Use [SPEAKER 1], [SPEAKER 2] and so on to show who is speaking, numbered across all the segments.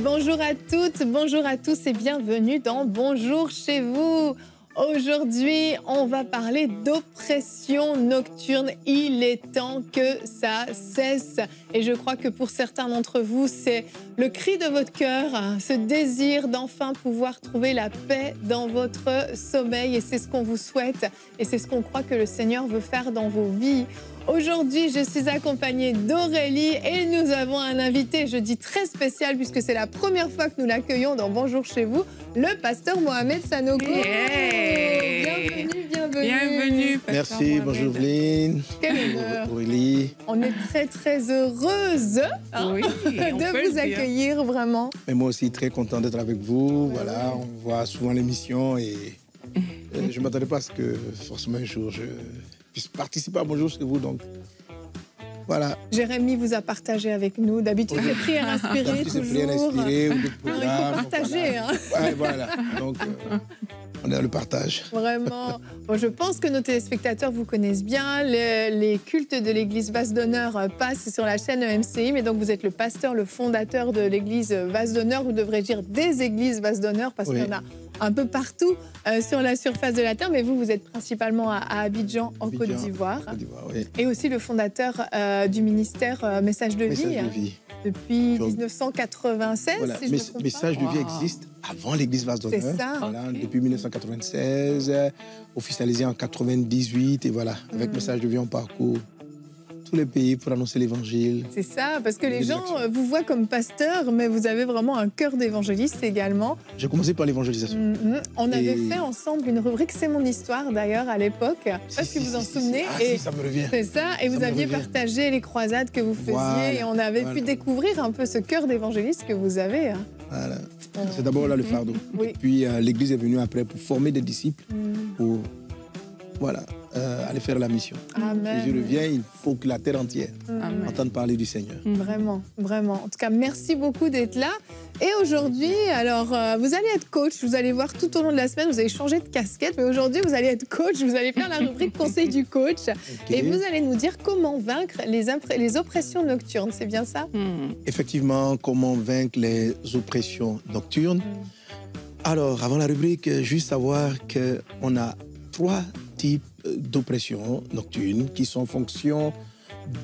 [SPEAKER 1] Bonjour à toutes, bonjour à tous et bienvenue dans Bonjour chez vous. Aujourd'hui, on va parler d'oppression nocturne. Il est temps que ça cesse. Et je crois que pour certains d'entre vous, c'est le cri de votre cœur, ce désir d'enfin pouvoir trouver la paix dans votre sommeil. Et c'est ce qu'on vous souhaite et c'est ce qu'on croit que le Seigneur veut faire dans vos vies. Aujourd'hui, je suis accompagnée d'Aurélie et nous avons un invité, je dis très spécial, puisque c'est la première fois que nous l'accueillons dans Bonjour chez vous, le pasteur Mohamed Sanogo.
[SPEAKER 2] Yeah.
[SPEAKER 1] Bienvenue, bienvenue.
[SPEAKER 2] Bienvenue, pasteur
[SPEAKER 3] Merci,
[SPEAKER 2] Mohamed.
[SPEAKER 3] bonjour Evelyne.
[SPEAKER 1] Quel honneur.
[SPEAKER 3] Bonjour Aurélie.
[SPEAKER 1] On est très, très heureuse
[SPEAKER 2] Oui, on peut
[SPEAKER 1] de
[SPEAKER 2] le
[SPEAKER 1] vous
[SPEAKER 2] dire.
[SPEAKER 1] accueillir, vraiment.
[SPEAKER 3] Mais moi aussi très content d'être avec vous. Voilà, on voit souvent l'émission et je ne m'attendais pas à ce que forcément un jour je puisse participer à Bonjour chez vous. Donc voilà.
[SPEAKER 1] Jérémy vous a partagé avec nous. D'habitude, les prières inspirées,
[SPEAKER 3] D'habitude, c'est
[SPEAKER 1] toujours.
[SPEAKER 3] prières inspirées ou des
[SPEAKER 1] Non, il
[SPEAKER 3] programmes.
[SPEAKER 1] faut partager,
[SPEAKER 3] Voilà.
[SPEAKER 1] hein.
[SPEAKER 3] Ouais, voilà. Donc on est dans le partage.
[SPEAKER 1] Vraiment. Bon, je pense que nos téléspectateurs vous connaissent bien. Les cultes de l'église Vase d'Honneur passent sur la chaîne EMCI, mais donc vous êtes le pasteur, le fondateur de l'église Vase d'Honneur, ou devrais-je dire des églises Vase d'Honneur, parce qu'il y en a un peu partout sur la surface de la Terre, mais vous êtes principalement à Abidjan, en Côte d'Ivoire.
[SPEAKER 3] Oui.
[SPEAKER 1] Et aussi le fondateur du ministère Message de Vie,
[SPEAKER 3] Message de vie.
[SPEAKER 1] depuis
[SPEAKER 3] Donc,
[SPEAKER 1] 1996,
[SPEAKER 3] Voilà.
[SPEAKER 1] si je me trompe pas.
[SPEAKER 3] Message de vie existe avant l'église Vase d'Honneur.
[SPEAKER 1] C'est ça.
[SPEAKER 3] Voilà,
[SPEAKER 2] Ok.
[SPEAKER 3] depuis 1996, officialisé en 98. Et voilà, avec Message de vie, on parcourt tous les pays pour annoncer l'évangile.
[SPEAKER 1] C'est ça, parce que les
[SPEAKER 3] Des
[SPEAKER 1] gens
[SPEAKER 3] actions.
[SPEAKER 1] vous voient comme pasteur, mais vous avez vraiment un cœur d'évangéliste également.
[SPEAKER 3] J'ai commencé par l'évangélisation.
[SPEAKER 1] On avait
[SPEAKER 3] Et-
[SPEAKER 1] fait ensemble une rubrique C'est mon histoire d'ailleurs à l'époque. Je ne sais pas si vous vous en souvenez.
[SPEAKER 3] Ah
[SPEAKER 1] Et
[SPEAKER 3] si, ça me revient.
[SPEAKER 1] c'est ça, et
[SPEAKER 3] Ça
[SPEAKER 1] vous
[SPEAKER 3] me
[SPEAKER 1] aviez
[SPEAKER 3] revient.
[SPEAKER 1] partagé les croisades que vous faisiez
[SPEAKER 3] Voilà,
[SPEAKER 1] et on avait pu
[SPEAKER 3] voilà.
[SPEAKER 1] découvrir un peu ce cœur d'évangéliste que vous avez. Hein.
[SPEAKER 3] Voilà. C'est d'abord là le fardeau.
[SPEAKER 1] Oui.
[SPEAKER 3] Et puis l'église est venue après pour former des disciples, pour voilà, aller faire la mission.
[SPEAKER 1] Amen.
[SPEAKER 3] Jésus revient, il faut que la terre entière
[SPEAKER 2] Amen.
[SPEAKER 3] entende parler du Seigneur.
[SPEAKER 1] Vraiment, vraiment. En tout cas, merci beaucoup d'être là. Et aujourd'hui, alors, vous allez être coach. Vous allez voir tout au long de la semaine, vous allez changer de casquette. Mais aujourd'hui, vous allez être coach. Vous allez faire la rubrique Conseil du coach.
[SPEAKER 3] Ok.
[SPEAKER 1] Et vous allez nous dire comment vaincre les oppressions nocturnes. C'est bien ça?
[SPEAKER 3] Effectivement, comment vaincre les oppressions nocturnes. Alors, avant la rubrique, juste savoir qu'on a 3 types d'oppressions nocturnes qui sont en fonction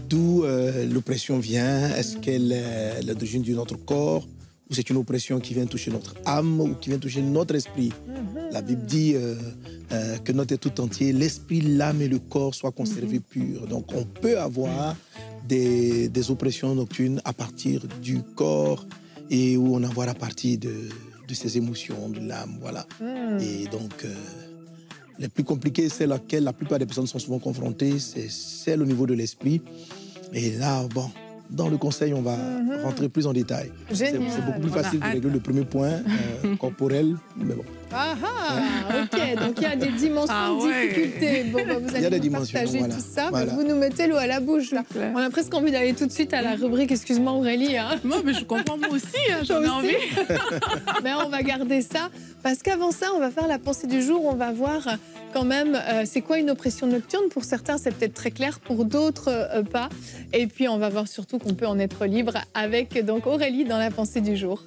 [SPEAKER 3] d'où l'oppression vient. Est-ce qu'elle est l'origine de notre corps ou c'est une oppression qui vient toucher notre âme ou qui vient toucher notre esprit? La Bible dit que notre être tout entier, l'esprit, l'âme et le corps soient conservés purs. Donc, on peut avoir des oppressions nocturnes à partir du corps et où on en voit à partir de ses émotions, de l'âme, voilà. Et donc, les plus compliquées, c'est laquelle la plupart des personnes sont souvent confrontées, c'est celle au niveau de l'esprit. Et là, bon, dans le conseil, on va rentrer plus en détail. C'est
[SPEAKER 1] Génial.
[SPEAKER 3] beaucoup plus
[SPEAKER 2] On a
[SPEAKER 3] facile de
[SPEAKER 2] hâte.
[SPEAKER 3] régler le premier point corporel, mais bon.
[SPEAKER 1] Ah ah, ok. Donc il y a des dimensions
[SPEAKER 2] Ah
[SPEAKER 1] de
[SPEAKER 2] ouais.
[SPEAKER 1] difficulté. Bon, bah, vous
[SPEAKER 3] Il y a
[SPEAKER 1] allez
[SPEAKER 3] des
[SPEAKER 1] nous
[SPEAKER 3] dimensions,
[SPEAKER 1] partager
[SPEAKER 3] voilà.
[SPEAKER 1] tout ça.
[SPEAKER 3] Voilà.
[SPEAKER 1] Vous nous mettez l'eau à la bouche là.
[SPEAKER 2] clair.
[SPEAKER 1] On a presque envie d'aller tout de suite à la rubrique. Excuse-moi Aurélie. Hein.
[SPEAKER 2] Non, mais je comprends moi aussi, hein, j'en ai
[SPEAKER 1] Toi aussi.
[SPEAKER 2] envie.
[SPEAKER 1] Mais on va garder ça parce qu'avant ça, on va faire la pensée du jour. On va voir quand même c'est quoi une oppression nocturne. Pour certains, c'est peut-être très clair, pour d'autres pas. Et puis, on va voir surtout qu'on peut en être libre avec donc Aurélie dans la pensée du jour.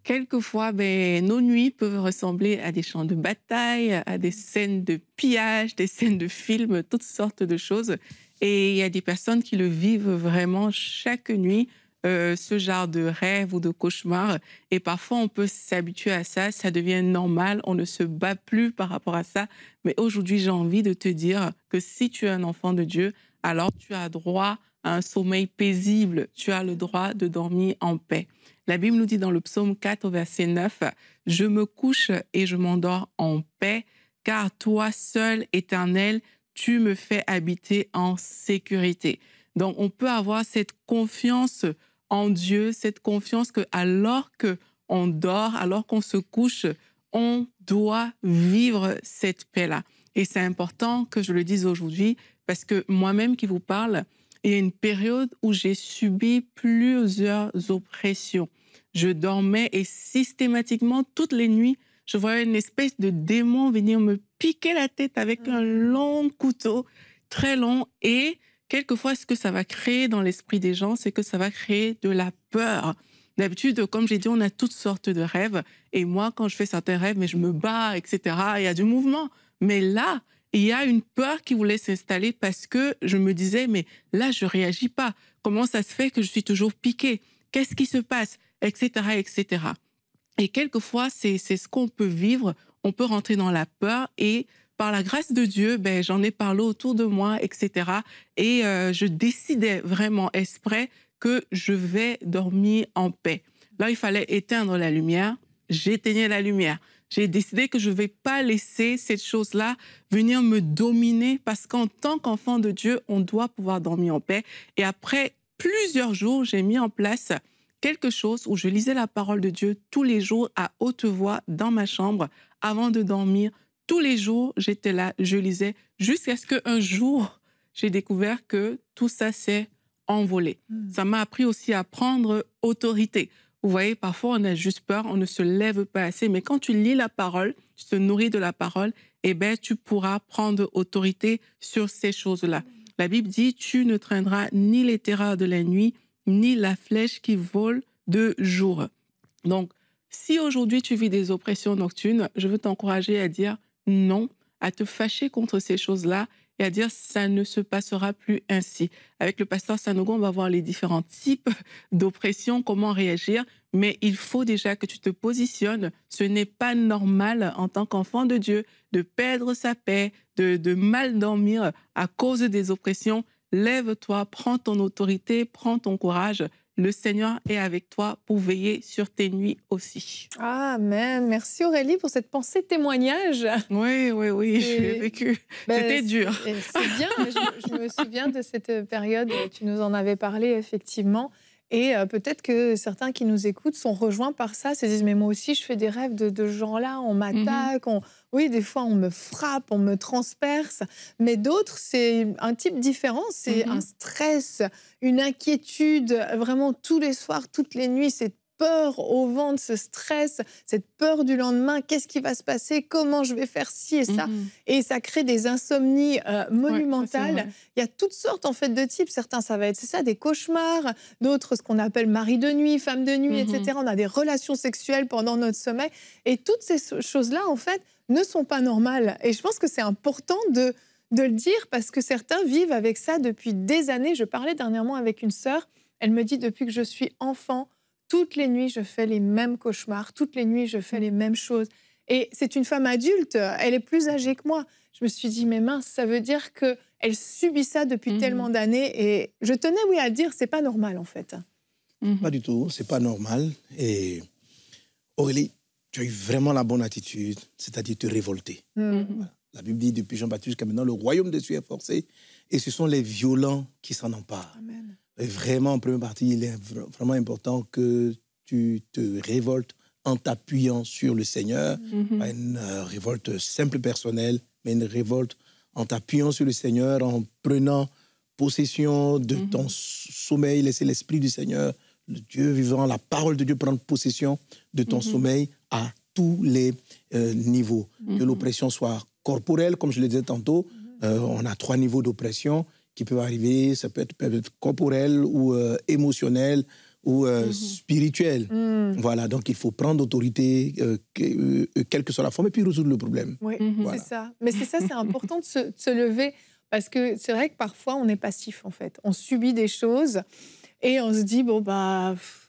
[SPEAKER 2] Quelquefois, nos nuits peuvent ressembler à des champs de bataille, à des scènes de pillage, des scènes de films, toutes sortes de choses. Et il y a des personnes qui le vivent vraiment chaque nuit, ce genre de rêve ou de cauchemar. Et parfois, on peut s'habituer à ça, ça devient normal, on ne se bat plus par rapport à ça. Mais aujourd'hui, j'ai envie de te dire que si tu es un enfant de Dieu, alors tu as droit à un sommeil paisible, tu as le droit de dormir en paix. La Bible nous dit dans le psaume 4, verset 9, « Je me couche et je m'endors en paix, car toi seul, Éternel, tu me fais habiter en sécurité. » Donc, on peut avoir cette confiance en Dieu, cette confiance que alors qu'on dort, alors qu'on se couche, on doit vivre cette paix-là. Et c'est important que je le dise aujourd'hui, parce que moi-même qui vous parle, il y a une période où j'ai subi plusieurs oppressions. Je dormais et systématiquement, toutes les nuits, je voyais une espèce de démon venir me piquer la tête avec un long couteau, très long. Et quelquefois, ce que ça va créer dans l'esprit des gens, c'est que ça va créer de la peur. D'habitude, comme j'ai dit, on a toutes sortes de rêves. Et moi, quand je fais certains rêves, mais je me bats, etc., il y a du mouvement. Mais là, il y a une peur qui voulait s'installer parce que je me disais, mais là, je ne réagis pas. Comment ça se fait que je suis toujours piquée? Qu'est-ce qui se passe? Etc., etc. Et quelquefois, c'est ce qu'on peut vivre. On peut rentrer dans la peur et par la grâce de Dieu, j'en ai parlé autour de moi, etc. Et je décidais vraiment exprès que je vais dormir en paix. Là, il fallait éteindre la lumière. J'éteignais la lumière. J'ai décidé que je ne vais pas laisser cette chose-là venir me dominer parce qu'en tant qu'enfant de Dieu, on doit pouvoir dormir en paix. Et après plusieurs jours, j'ai mis en place quelque chose où je lisais la parole de Dieu tous les jours à haute voix dans ma chambre avant de dormir. Tous les jours, j'étais là, je lisais jusqu'à ce qu'un jour, j'ai découvert que tout ça s'est envolé. Ça m'a appris aussi à prendre autorité. Vous voyez, parfois, on a juste peur, on ne se lève pas assez. Mais quand tu lis la parole, tu te nourris de la parole, tu pourras prendre autorité sur ces choses-là. La Bible dit, tu ne traîneras ni les terreurs de la nuit, ni la flèche qui vole de jour. Donc, si aujourd'hui tu vis des oppressions nocturnes, je veux t'encourager à dire non, à te fâcher contre ces choses-là et à dire ça ne se passera plus ainsi. Avec le pasteur Sanogo, on va voir les différents types d'oppression, comment réagir, mais il faut déjà que tu te positionnes. Ce n'est pas normal en tant qu'enfant de Dieu de perdre sa paix, de mal dormir à cause des oppressions. Lève-toi, prends ton autorité, prends ton courage. Le Seigneur est avec toi pour veiller sur tes nuits aussi.
[SPEAKER 1] Amen. Merci Aurélie pour cette pensée témoignage.
[SPEAKER 2] Oui, j'ai vécu. C'était dur.
[SPEAKER 1] C'est bien, je me souviens de cette période, tu nous en avais parlé effectivement. Et peut-être que certains qui nous écoutent sont rejoints par ça, se disent mais moi aussi je fais des rêves de ce genre-là, on m'attaque, oui des fois on me frappe, on me transperce, mais d'autres c'est un type différent, c'est un stress, une inquiétude, vraiment tous les soirs, toutes les nuits, cette peur au ventre, ce stress, cette peur du lendemain, qu'est-ce qui va se passer, comment je vais faire ci et ça, et ça crée des insomnies monumentales.
[SPEAKER 2] Ouais,
[SPEAKER 1] il y a toutes sortes en fait de types, certains ça va être ça, des cauchemars, d'autres ce qu'on appelle mari de nuit, femme de nuit, etc. On a des relations sexuelles pendant notre sommeil et toutes ces choses-là en fait ne sont pas normales et je pense que c'est important de le dire parce que certains vivent avec ça depuis des années. Je parlais dernièrement avec une sœur, elle me dit depuis que je suis enfant, toutes les nuits, je fais les mêmes cauchemars. Toutes les nuits, je fais les mêmes choses. Et c'est une femme adulte. Elle est plus âgée que moi. Je me suis dit, mais mince, ça veut dire qu'elle subit ça depuis tellement d'années. Et je tenais, oui, à dire, c'est pas normal, en fait.
[SPEAKER 3] Pas du tout, c'est pas normal. Et Aurélie, tu as eu vraiment la bonne attitude, c'est-à-dire te révolter. Voilà. La Bible dit depuis Jean-Baptiste jusqu'à maintenant, le royaume de Dieu est forcé et ce sont les violents qui s'en emparent.
[SPEAKER 1] Amen.
[SPEAKER 3] Et vraiment, en première partie, il est vraiment important que tu te révoltes en t'appuyant sur le Seigneur. Pas une révolte simple personnelle, mais une révolte en t'appuyant sur le Seigneur, en prenant possession de ton sommeil, laisser l'Esprit du Seigneur, le Dieu vivant, la parole de Dieu prendre possession de ton sommeil à tous les niveaux. Que l'oppression soit corporelle, comme je le disais tantôt. On a 3 niveaux d'oppression qui peuvent arriver, ça peut être corporel ou émotionnel ou spirituel. Voilà, donc il faut prendre autorité, quelle que soit la forme, et puis résoudre le problème.
[SPEAKER 1] Oui, voilà. C'est ça. Mais c'est ça, c'est important de se lever, parce que c'est vrai que parfois, on est passif, en fait. On subit des choses et on se dit, bon,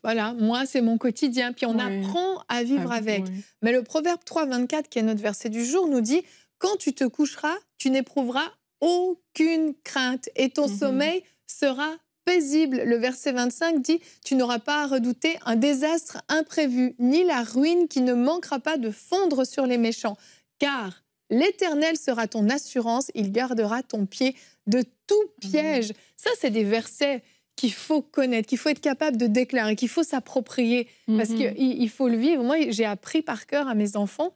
[SPEAKER 1] voilà, moi, c'est mon quotidien. Puis on apprend à vivre avec. Mais le Proverbe 3, 24, qui est notre verset du jour, nous dit, quand tu te coucheras, tu n'éprouveras aucune crainte et ton sommeil sera paisible. Le verset 25 dit « Tu n'auras pas à redouter un désastre imprévu, ni la ruine qui ne manquera pas de fondre sur les méchants. Car l'Éternel sera ton assurance, il gardera ton pied de tout piège. » Ça, c'est des versets qu'il faut connaître, qu'il faut être capable de déclarer, qu'il faut s'approprier, parce qu'il faut le vivre. Moi, j'ai appris par cœur à mes enfants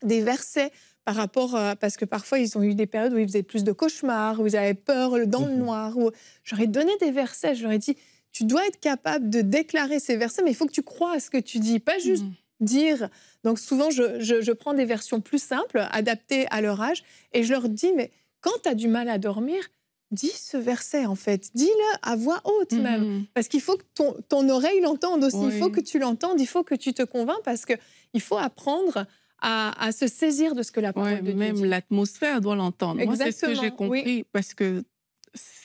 [SPEAKER 1] des versets par rapport parce que parfois, ils ont eu des périodes où ils faisaient plus de cauchemars, où ils avaient peur dans le noir. Où j'aurais donné des versets, je leur ai dit, tu dois être capable de déclarer ces versets, mais il faut que tu crois à ce que tu dis, pas juste dire. Donc souvent, je prends des versions plus simples, adaptées à leur âge, et je leur dis, mais quand tu as du mal à dormir, dis ce verset, en fait. Dis-le à voix haute même. Parce qu'il faut que ton oreille l'entende aussi. Il faut que tu l'entendes, il faut que tu te convaincs, parce qu'il faut apprendre à se saisir de ce que la parole de Dieu
[SPEAKER 2] même
[SPEAKER 1] dit.
[SPEAKER 2] L'atmosphère doit l'entendre. Moi, c'est ce que j'ai compris, parce que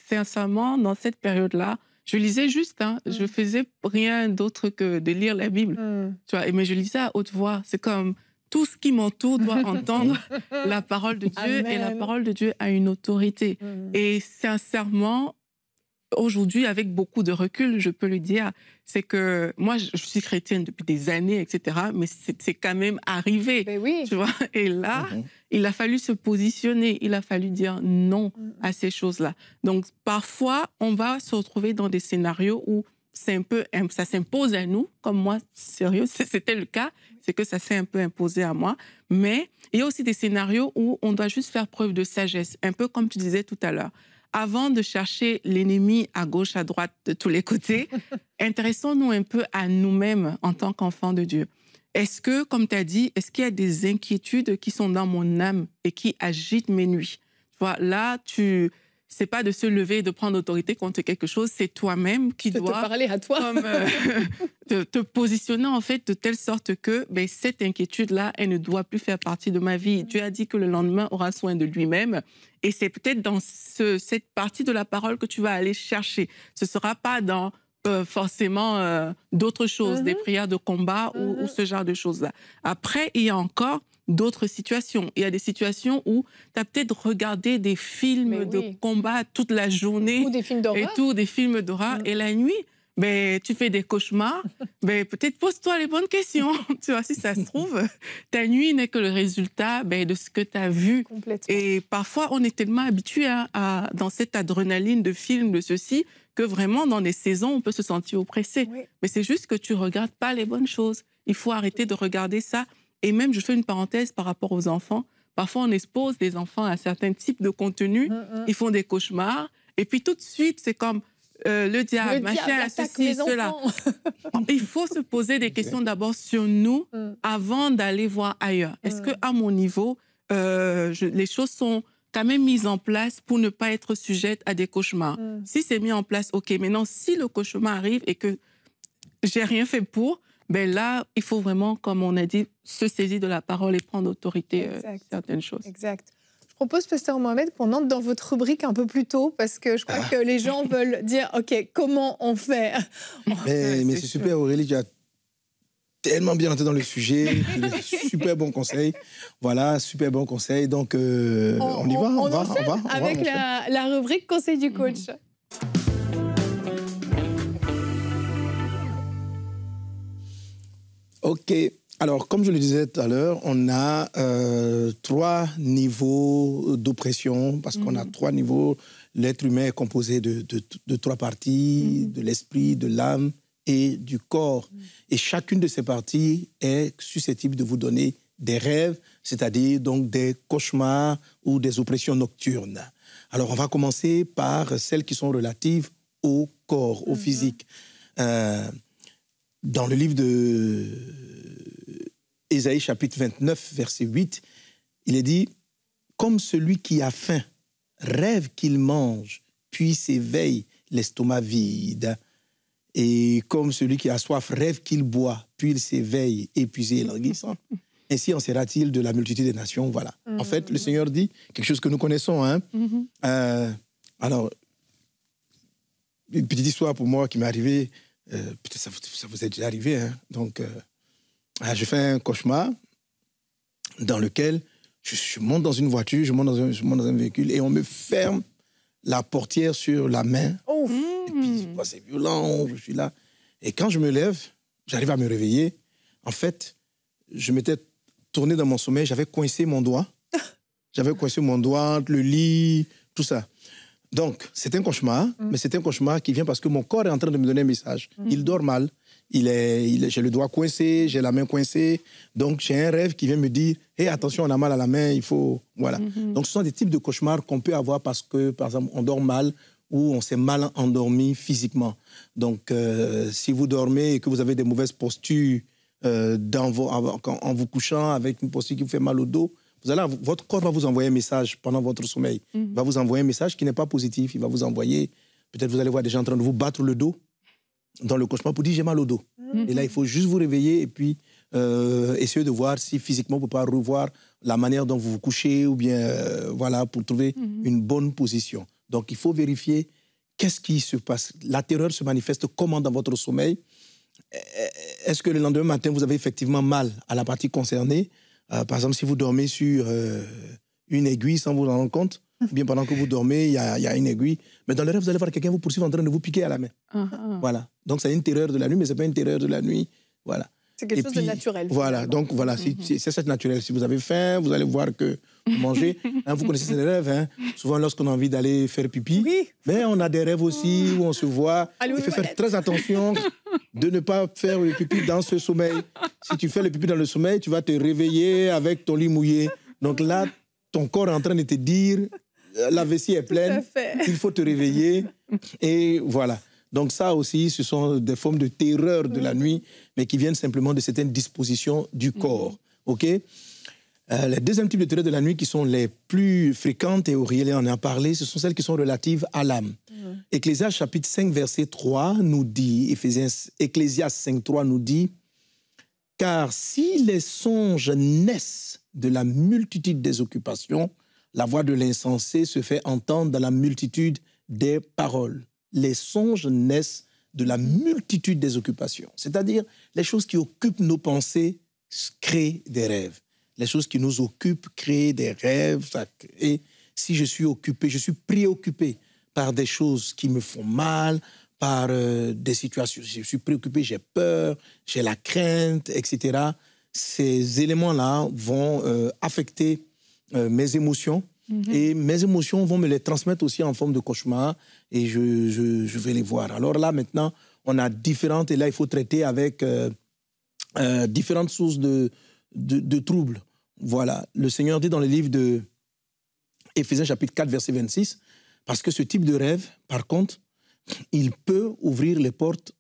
[SPEAKER 2] sincèrement, dans cette période-là, je lisais juste, je faisais rien d'autre que de lire la Bible. Tu vois, mais je lisais à haute voix. C'est comme tout ce qui m'entoure doit entendre la parole de Dieu. Amen. Et la parole de Dieu a une autorité. Et sincèrement, aujourd'hui, avec beaucoup de recul, je peux le dire, c'est que moi, je suis chrétienne depuis des années, etc., mais c'est quand même arrivé, tu vois. Et là, il a fallu se positionner, il a fallu dire non à ces choses-là. Donc, parfois, on va se retrouver dans des scénarios où ça s'impose à nous, comme moi, sérieux, c'était le cas, c'est que ça s'est un peu imposé à moi, mais il y a aussi des scénarios où on doit juste faire preuve de sagesse, un peu comme tu disais tout à l'heure. Avant de chercher l'ennemi à gauche, à droite, de tous les côtés, intéressons-nous un peu à nous-mêmes en tant qu'enfants de Dieu. Est-ce que, comme tu as dit, est-ce qu'il y a des inquiétudes qui sont dans mon âme et qui agitent mes nuits? Tu vois, là, c'est pas de se lever et de prendre autorité contre quelque chose, c'est toi-même qui dois
[SPEAKER 1] te parler à toi.
[SPEAKER 2] Comme, te positionner en fait de telle sorte que cette inquiétude-là, elle ne doit plus faire partie de ma vie. Dieu a dit que le lendemain aura soin de lui-même, et c'est peut-être dans cette partie de la parole que tu vas aller chercher. Ce sera pas dans forcément d'autres choses, des prières de combat ou ce genre de choses-là. Après, il y a encore d'autres situations. Il y a des situations où tu as peut-être regardé des films de combat toute la journée.
[SPEAKER 1] Ou des films d'horreur.
[SPEAKER 2] Et tout, des films d'horreur. Et la nuit, tu fais des cauchemars. Peut-être pose-toi les bonnes questions. Tu vois, si ça se trouve, ta nuit n'est que le résultat de ce que tu as vu. Et parfois, on est tellement habitué dans cette adrénaline de film, de ceci, que vraiment, dans des saisons, on peut se sentir oppressé. Mais c'est juste que tu ne regardes pas les bonnes choses. Il faut arrêter de regarder ça. Et même, je fais une parenthèse par rapport aux enfants. Parfois, on expose des enfants à certains types de contenus. Ils font des cauchemars. Et puis, tout de suite, c'est comme le diable, machin, ceci, cela. Il faut se poser des questions d'abord sur nous avant d'aller voir ailleurs. Est-ce qu'à mon niveau, les choses sont quand même mises en place pour ne pas être sujette à des cauchemars? Si c'est mis en place, OK. Maintenant, si le cauchemar arrive et que j'ai rien fait pour... là, il faut vraiment, comme on a dit, se saisir de la parole et prendre autorité certaines choses.
[SPEAKER 1] Exact. Je propose, Pasteur Mohamed, qu'on entre dans votre rubrique un peu plus tôt, parce que je crois que les gens veulent dire, OK, comment on fait?
[SPEAKER 3] Mais c'est super, Aurélie, tu as tellement bien entré dans le sujet, super bon conseil. Voilà, super bon conseil. Donc, on y va, on va.
[SPEAKER 1] Avec la rubrique Conseil du coach.
[SPEAKER 3] OK. Alors, comme je le disais tout à l'heure, on a 3 niveaux d'oppression, parce qu'on a 3 niveaux. L'être humain est composé de 3 parties, de l'esprit, de l'âme et du corps. Et chacune de ces parties est susceptible de vous donner des rêves, c'est-à-dire donc des cauchemars ou des oppressions nocturnes. Alors, on va commencer par celles qui sont relatives au corps, au physique. Dans le livre de Ésaïe, chapitre 29, verset 8, il est dit « Comme celui qui a faim rêve qu'il mange, puis s'éveille l'estomac vide. Et comme celui qui a soif rêve qu'il boit, puis il s'éveille épuisé et languissant. Ainsi en sera-t-il de la multitude des nations. » Voilà. En fait, le Seigneur dit quelque chose que nous connaissons. Alors, une petite histoire pour moi qui m'est arrivée. Peut-être ça vous est déjà arrivé. Donc, je fais un cauchemar dans lequel je monte dans une voiture, je monte dans un véhicule et on me ferme la portière sur la main. Et puis, c'est violent, je suis là. Et quand je me lève, j'arrive à me réveiller. En fait, je m'étais tourné dans mon sommeil, j'avais coincé mon doigt. J'avais coincé mon doigt, le lit, tout ça. Donc, c'est un cauchemar, mais c'est un cauchemar qui vient parce que mon corps est en train de me donner un message. Il dort mal, j'ai le doigt coincé, j'ai la main coincée. Donc, j'ai un rêve qui vient me dire « Hey, attention, on a mal à la main, il faut... » Voilà. Donc, ce sont des types de cauchemars qu'on peut avoir parce que, par exemple, on dort mal ou on s'est mal endormi physiquement. Donc, si vous dormez et que vous avez des mauvaises postures en vous couchant avec une posture qui vous fait mal au dos, votre corps va vous envoyer un message pendant votre sommeil. Il va vous envoyer un message qui n'est pas positif. Il va vous envoyer, peut-être vous allez voir des gens en train de vous battre le dos dans le cauchemar pour dire j'ai mal au dos. Et là, il faut juste vous réveiller et puis essayer de voir si physiquement vous pouvez pas revoir la manière dont vous vous couchez ou bien voilà, pour trouver une bonne position. Donc, il faut vérifier qu'est-ce qui se passe. La terreur se manifeste comment dans votre sommeil? Est-ce que le lendemain matin, vous avez effectivement mal à la partie concernée? Par exemple, si vous dormez sur une aiguille sans vous en rendre compte, ou bien pendant que vous dormez, il y a une aiguille. Mais dans le rêve, vous allez voir quelqu'un vous poursuivre en train de vous piquer à la main. Voilà. Donc, c'est une terreur de la nuit, mais ce n'est pas une terreur de la nuit. Voilà.
[SPEAKER 1] C'est quelque chose de naturel.
[SPEAKER 3] Voilà. Donc, voilà, c'est ça naturel. Si vous avez faim, vous allez voir que vous mangez. Hein, vous connaissez ces rêves. Hein. Souvent, lorsqu'on a envie d'aller faire pipi, mais on a des rêves aussi où on se voit. Il faut faire très attention de ne pas faire le pipi dans ce sommeil. Si tu fais le pipi dans le sommeil, tu vas te réveiller avec ton lit mouillé. Donc là, ton corps est en train de te dire, la vessie est pleine, il faut te réveiller. Et voilà. Donc ça aussi, ce sont des formes de terreur de la nuit, mais qui viennent simplement de certaines dispositions du corps. OK? Les deuxièmes types de terreur de la nuit qui sont les plus fréquentes, et Auriel en a parlé, ce sont celles qui sont relatives à l'âme. Ecclésiaste chapitre 5, verset 3 nous dit, Ecclésiaste 5, 3 nous dit, « Car si les songes naissent de la multitude des occupations, la voix de l'insensé se fait entendre dans la multitude des paroles. » Les songes naissent de la multitude des occupations. C'est-à-dire, les choses qui occupent nos pensées créent des rêves. Les choses qui nous occupent créent des rêves. Et si je suis occupé, je suis préoccupé par des choses qui me font mal, par des situations, je suis préoccupé, j'ai peur, j'ai la crainte, etc. Ces éléments-là vont affecter mes émotions. Et mes émotions vont me les transmettre aussi en forme de cauchemar et je vais les voir. Alors là, maintenant, on a différentes, et là, il faut traiter avec différentes sources de troubles. Voilà. Le Seigneur dit dans le livre de Éphésiens chapitre 4, verset 26, parce que ce type de rêve, par contre, il peut ouvrir les portes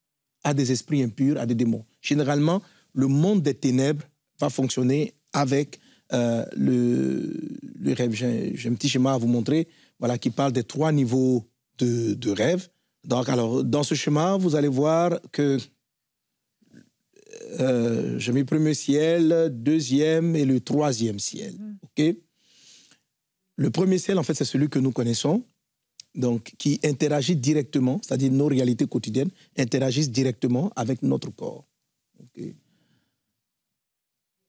[SPEAKER 3] à des esprits impurs, à des démons. Généralement, le monde des ténèbres va fonctionner avec le rêve. J'ai un petit schéma à vous montrer, voilà, qui parle des 3 niveaux de rêve. Donc, alors, dans ce schéma, vous allez voir que j'ai mis le premier ciel, deuxième et le troisième ciel. Okay? Le premier ciel, en fait, c'est celui que nous connaissons, donc qui interagit directement, c'est-à-dire nos réalités quotidiennes interagissent directement avec notre corps. Okay?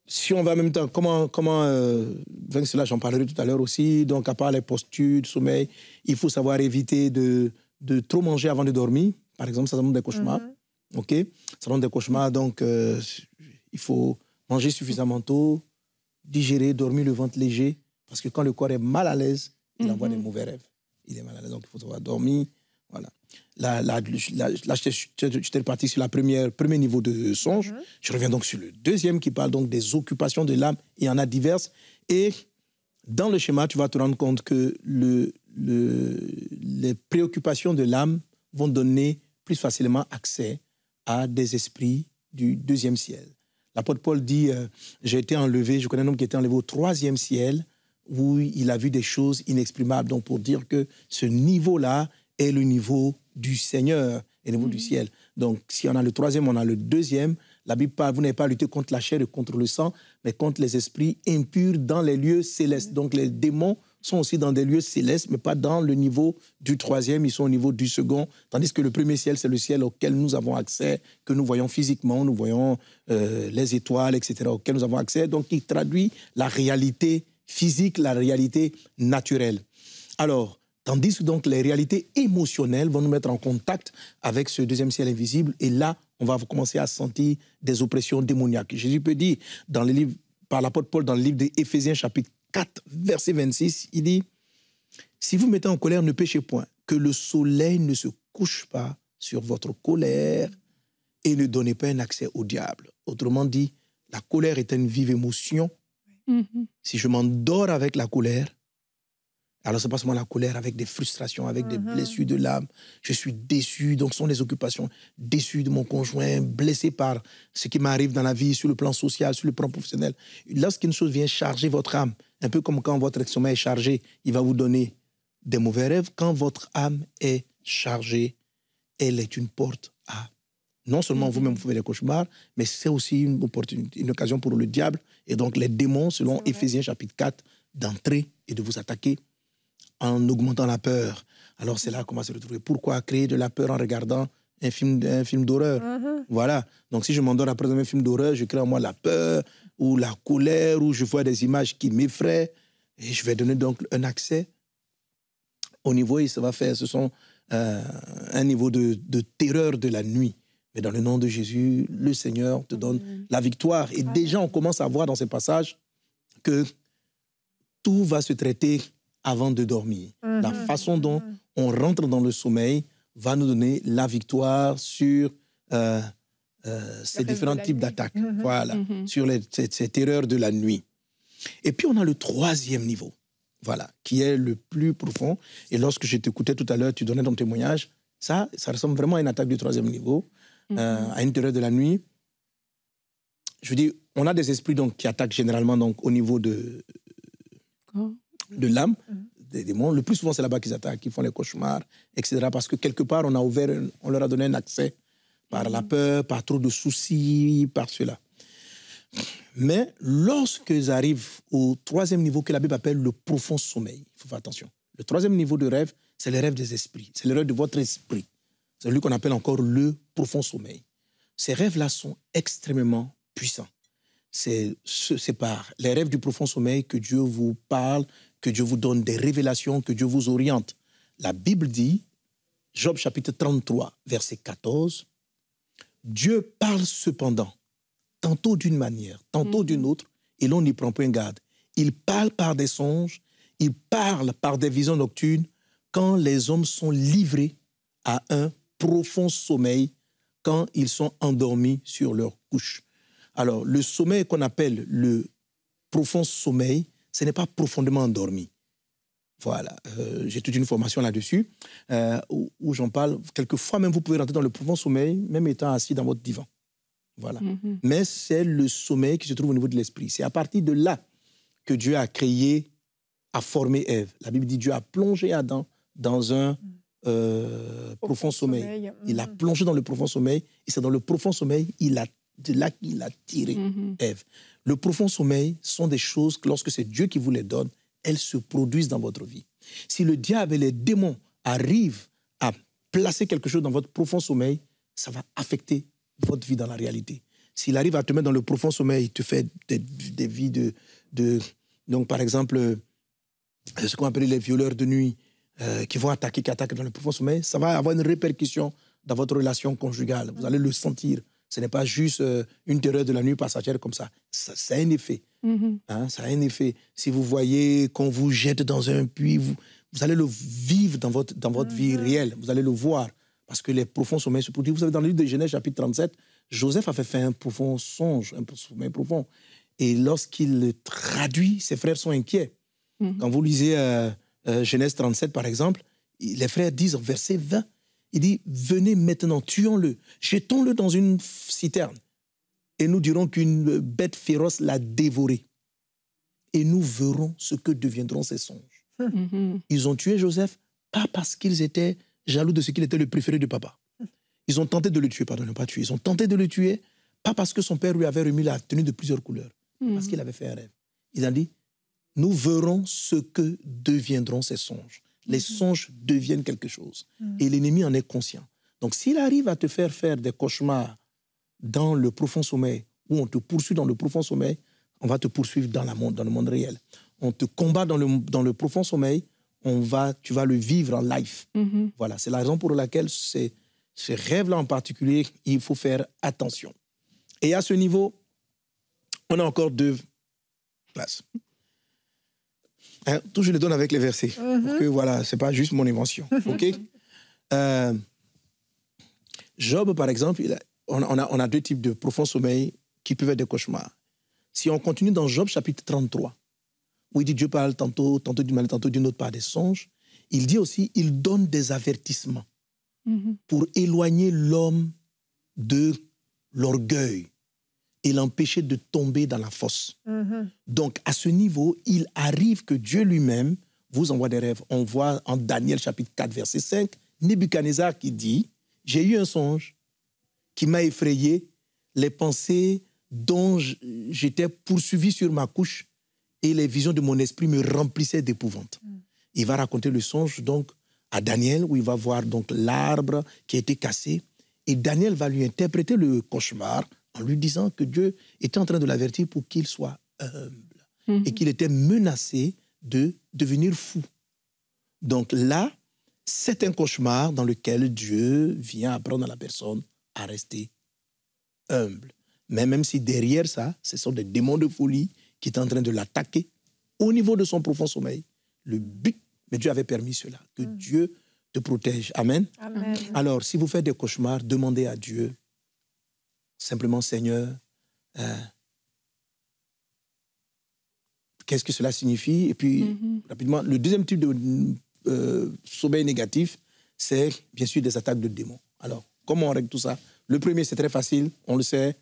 [SPEAKER 3] Si on va en même temps, comment avec cela, j'en parlerai tout à l'heure aussi, donc à part les postures de sommeil, il faut savoir éviter de trop manger avant de dormir. Par exemple, ça donne des cauchemars. OK? Ça donne des cauchemars, donc il faut manger suffisamment tôt, digérer, dormir le ventre léger, parce que quand le corps est mal à l'aise, il envoie des mauvais rêves. Il est mal à l'aise, donc il faut savoir dormir. Voilà. Là, j'étais parti sur le premier niveau de songe. Je reviens donc sur le deuxième qui parle donc des occupations de l'âme. Il y en a diverses. Et dans le schéma, tu vas te rendre compte que les préoccupations de l'âme vont donner plus facilement accès à des esprits du deuxième ciel. L'apôtre Paul dit, j'ai été enlevé, je connais un homme qui a été enlevé au troisième ciel, où il a vu des choses inexprimables. Donc pour dire que ce niveau-là est le niveau du Seigneur et le niveau du ciel. Donc, si on a le troisième, on a le deuxième. La Bible parle, vous n'avez pas à lutter contre la chair et contre le sang, mais contre les esprits impurs dans les lieux célestes. Donc, les démons sont aussi dans des lieux célestes, mais pas dans le niveau du troisième, ils sont au niveau du second. Tandis que le premier ciel, c'est le ciel auquel nous avons accès, que nous voyons physiquement, nous voyons les étoiles, etc., auquel nous avons accès. Donc, il traduit la réalité physique, la réalité naturelle. Alors, tandis que donc les réalités émotionnelles vont nous mettre en contact avec ce deuxième ciel invisible. Et là, on va commencer à sentir des oppressions démoniaques. Jésus peut dire, dans le livre, par l'apôtre Paul, dans le livre d'Éphésiens, chapitre 4, verset 26, il dit « Si vous mettez en colère, ne péchez point, que le soleil ne se couche pas sur votre colère et ne donnez pas un accès au diable. » Autrement dit, la colère est une vive émotion. Si je m'endors avec la colère, Alors, c'est pas seulement la colère, avec des frustrations, avec des blessures de l'âme. Je suis déçu, donc ce sont les occupations. Déçu de mon conjoint, blessé par ce qui m'arrive dans la vie, sur le plan social, sur le plan professionnel. Lorsqu'une chose vient charger votre âme, un peu comme quand votre sommeil est chargé, il va vous donner des mauvais rêves. Quand votre âme est chargée, elle est une porte à... Non seulement vous-même vous faites des cauchemars, mais c'est aussi une occasion pour le diable et donc les démons, selon Éphésiens chapitre 4, d'entrer et de vous attaquer en augmentant la peur. Alors c'est là qu'on va se retrouver. Pourquoi créer de la peur en regardant un film d'horreur? Voilà. Donc si je m'endors après un film d'horreur, je crée en moi la peur ou la colère ou je vois des images qui m'effraient et je vais donner donc un accès au niveau, et ça va faire, ce sont un niveau de terreur de la nuit. Mais dans le nom de Jésus, le Seigneur te donne la victoire. Et déjà, on commence à voir dans ces passages que tout va se traiter avant de dormir. La façon dont on rentre dans le sommeil va nous donner la victoire sur ces différents types d'attaques. Voilà, sur ces terreurs de la nuit. Et puis, on a le troisième niveau, voilà, qui est le plus profond. Et lorsque je t'écoutais tout à l'heure, tu donnais ton témoignage, ça ressemble vraiment à une attaque du troisième niveau, à une terreur de la nuit. Je veux dire, on a des esprits donc, qui attaquent généralement donc, au niveau de l'âme, des démons. Le plus souvent, c'est là-bas qu'ils attaquent, qu'ils font les cauchemars, etc. Parce que quelque part, on leur a donné un accès par la peur, par trop de soucis, par cela. Mais lorsqu'ils arrivent au troisième niveau que la Bible appelle le profond sommeil, il faut faire attention. Le troisième niveau de rêve, c'est le rêve des esprits. C'est le rêve de votre esprit. C'est celui qu'on appelle encore le profond sommeil. Ces rêves-là sont extrêmement puissants. C'est par les rêves du profond sommeil que Dieu vous parle, que Dieu vous donne des révélations, que Dieu vous oriente. La Bible dit, Job chapitre 33, verset 14, « Dieu parle cependant, tantôt d'une manière, tantôt d'une autre, et l'on n'y prend point garde. Il parle par des songes, il parle par des visions nocturnes, quand les hommes sont livrés à un profond sommeil, quand ils sont endormis sur leur couche. » Alors, le sommeil qu'on appelle le profond sommeil, ce n'est pas profondément endormi. Voilà, j'ai toute une formation là-dessus, où j'en parle. Quelquefois, même, vous pouvez rentrer dans le profond sommeil, même étant assis dans votre divan. Voilà. Mais c'est le sommeil qui se trouve au niveau de l'esprit. C'est à partir de là que Dieu a créé, a formé Ève. La Bible dit Dieu a plongé Adam dans un profond sommeil. Il a plongé dans le profond sommeil, et c'est dans le profond sommeil, de là qu'il a tiré Ève. Le profond sommeil sont des choses que lorsque c'est Dieu qui vous les donne, elles se produisent dans votre vie. Si le diable et les démons arrivent à placer quelque chose dans votre profond sommeil, ça va affecter votre vie dans la réalité. S'il arrive à te mettre dans le profond sommeil, il te fait des vies donc par exemple, ce qu'on appelle les violeurs de nuit, qui vont attaquer, qui attaquent dans le profond sommeil, ça va avoir une répercussion dans votre relation conjugale. Vous allez le sentir. Ce n'est pas juste une terreur de la nuit passagère comme ça. Ça a un effet. Ça a un effet. Si vous voyez qu'on vous jette dans un puits, vous allez le vivre dans votre vie réelle. Vous allez le voir. Parce que les profonds sommeils se produisent. Vous savez, dans le livre de Genèse, chapitre 37, Joseph avait fait un profond songe, un sommeil profond. Et lorsqu'il le traduit, ses frères sont inquiets. Quand vous lisez Genèse 37, par exemple, les frères disent, verset 20, il dit, venez maintenant, tuons-le, jetons-le dans une citerne, et nous dirons qu'une bête féroce l'a dévoré. Et nous verrons ce que deviendront ses songes. Ils ont tué Joseph, pas parce qu'ils étaient jaloux de ce qu'il était le préféré de papa. Ils ont tenté de le tuer, pardon, non pas tuer. Ils ont tenté de le tuer, pas parce que son père lui avait remis la tenue de plusieurs couleurs, parce qu'il avait fait un rêve. Il a dit, nous verrons ce que deviendront ces songes. Les songes deviennent quelque chose. Et l'ennemi en est conscient. Donc, s'il arrive à te faire des cauchemars dans le profond sommeil, où on te poursuit dans le profond sommeil, on va te poursuivre dans le monde réel. On te combat dans le profond sommeil, tu vas le vivre en live. Voilà, c'est la raison pour laquelle ces rêves-là en particulier, il faut faire attention. Et à ce niveau, on a encore 2 places. Tout je le donne avec les versets. Pour que, voilà, ce n'est pas juste mon invention. OK? Job, par exemple, on a 2 types de profond sommeil qui peuvent être des cauchemars. Si on continue dans Job chapitre 33, où il dit Dieu parle tantôt d'une manière, tantôt d'une autre par des songes, il dit aussi, il donne des avertissements pour éloigner l'homme de l'orgueil et l'empêcher de tomber dans la fosse. Donc, à ce niveau, il arrive que Dieu lui-même vous envoie des rêves. On voit en Daniel chapitre 4, verset 5, Nebuchadnezzar qui dit « J'ai eu un songe qui m'a effrayé, les pensées dont j'étais poursuivi sur ma couche et les visions de mon esprit me remplissaient d'épouvante. » Il va raconter le songe donc à Daniel, où il va voir donc l'arbre qui a été cassé. Et Daniel va lui interpréter le cauchemar en lui disant que Dieu était en train de l'avertir pour qu'il soit humble et qu'il était menacé de devenir fou. Donc là, c'est un cauchemar dans lequel Dieu vient apprendre à la personne à rester humble. Mais même si derrière ça, ce sont des démons de folie qui étaient en train de l'attaquer au niveau de son profond sommeil. Le but, mais Dieu avait permis cela, que Dieu te protège. Amen.
[SPEAKER 1] Amen.
[SPEAKER 3] Alors, si vous faites des cauchemars, demandez à Dieu, simplement, Seigneur, qu'est-ce que cela signifie? Et puis, rapidement, le deuxième type de sommeil négatif, c'est bien sûr des attaques de démons. Alors, comment on règle tout ça? Le premier, c'est très facile, on le sait.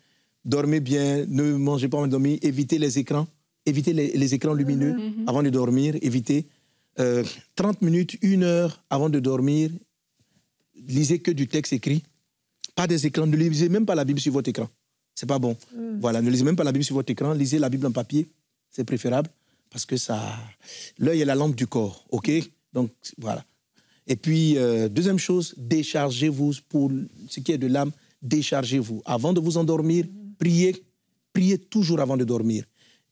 [SPEAKER 3] Dormez bien, ne mangez pas avant de dormir, évitez les écrans, évitez les écrans lumineux avant de dormir, évitez 30 minutes, 1 heure avant de dormir, lisez que du texte écrit, pas des écrans, ne lisez même pas la Bible sur votre écran, c'est pas bon. Voilà, ne lisez même pas la Bible sur votre écran, lisez la Bible en papier, c'est préférable, parce que ça, l'œil est la lampe du corps, ok? Donc, voilà. Et puis, deuxième chose, déchargez-vous pour ce qui est de l'âme, déchargez-vous. Avant de vous endormir, priez toujours avant de dormir.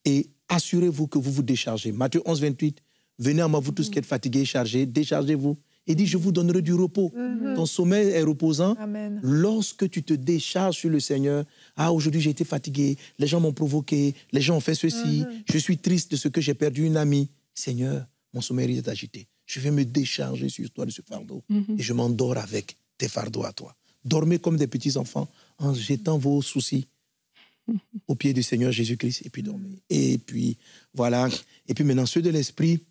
[SPEAKER 3] Et assurez-vous que vous vous déchargez. Matthieu 11, 28, venez à moi, vous tous qui êtes fatigués et chargés, déchargez-vous. Et dit, je vous donnerai du repos. Ton sommeil est reposant.
[SPEAKER 1] Amen.
[SPEAKER 3] Lorsque tu te décharges sur le Seigneur, ah, aujourd'hui j'ai été fatigué, les gens m'ont provoqué, les gens ont fait ceci, je suis triste de ce que j'ai perdu une amie. Seigneur, mon sommeil est agité. Je vais me décharger sur toi de ce fardeau. Et je m'endors avec tes fardeaux à toi. Dormez comme des petits enfants en jetant vos soucis au pied du Seigneur Jésus-Christ et puis dormez. Et puis, voilà. Et puis maintenant, ceux de l'esprit,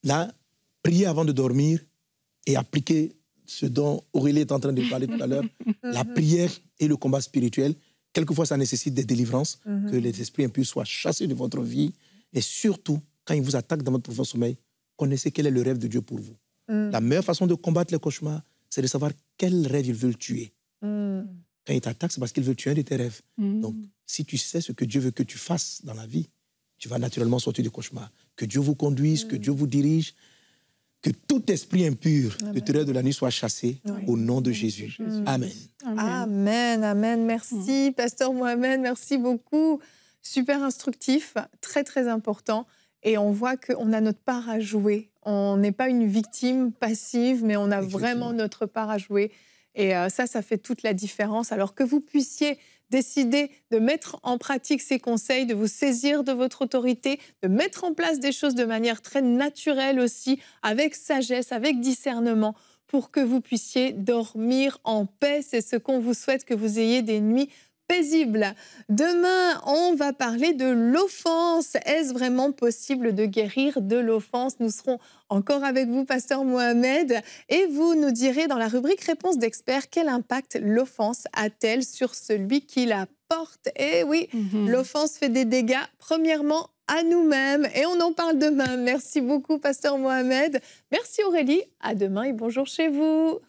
[SPEAKER 3] là, priez avant de dormir et appliquez ce dont Aurélie est en train de parler tout à l'heure, la prière et le combat spirituel. Quelquefois, ça nécessite des délivrances, que les esprits impurs soient chassés de votre vie. Et surtout, quand ils vous attaquent dans votre profond sommeil, connaissez quel est le rêve de Dieu pour vous. La meilleure façon de combattre les cauchemars, c'est de savoir quel rêve ils veulent tuer. Quand ils t'attaquent, c'est parce qu'ils veulent tuer un de tes rêves. Donc, si tu sais ce que Dieu veut que tu fasses dans la vie, tu vas naturellement sortir du cauchemar. Que Dieu vous conduise, que Dieu vous dirige, que tout esprit impur de terreur de la nuit soit chassé au nom de Jésus. Amen.
[SPEAKER 1] Amen, amen. Merci, Pasteur Mohamed, merci beaucoup. Super instructif, très, très important. Et on voit qu'on a notre part à jouer. On n'est pas une victime passive, mais on a vraiment notre part à jouer. Et ça fait toute la différence. Alors que vous puissiez décider de mettre en pratique ces conseils, de vous saisir de votre autorité, de mettre en place des choses de manière très naturelle aussi, avec sagesse, avec discernement, pour que vous puissiez dormir en paix. C'est ce qu'on vous souhaite, que vous ayez des nuits paisibles. Demain, on va parler de l'offense. Est-ce vraiment possible de guérir de l'offense? Nous serons encore avec vous, Pasteur Mohamed, et vous nous direz dans la rubrique Réponse d'experts quel impact l'offense a-t-elle sur celui qui la porte. Et oui, l'offense fait des dégâts, premièrement, à nous-mêmes. Et on en parle demain. Merci beaucoup, Pasteur Mohamed. Merci Aurélie. À demain et bonjour chez vous.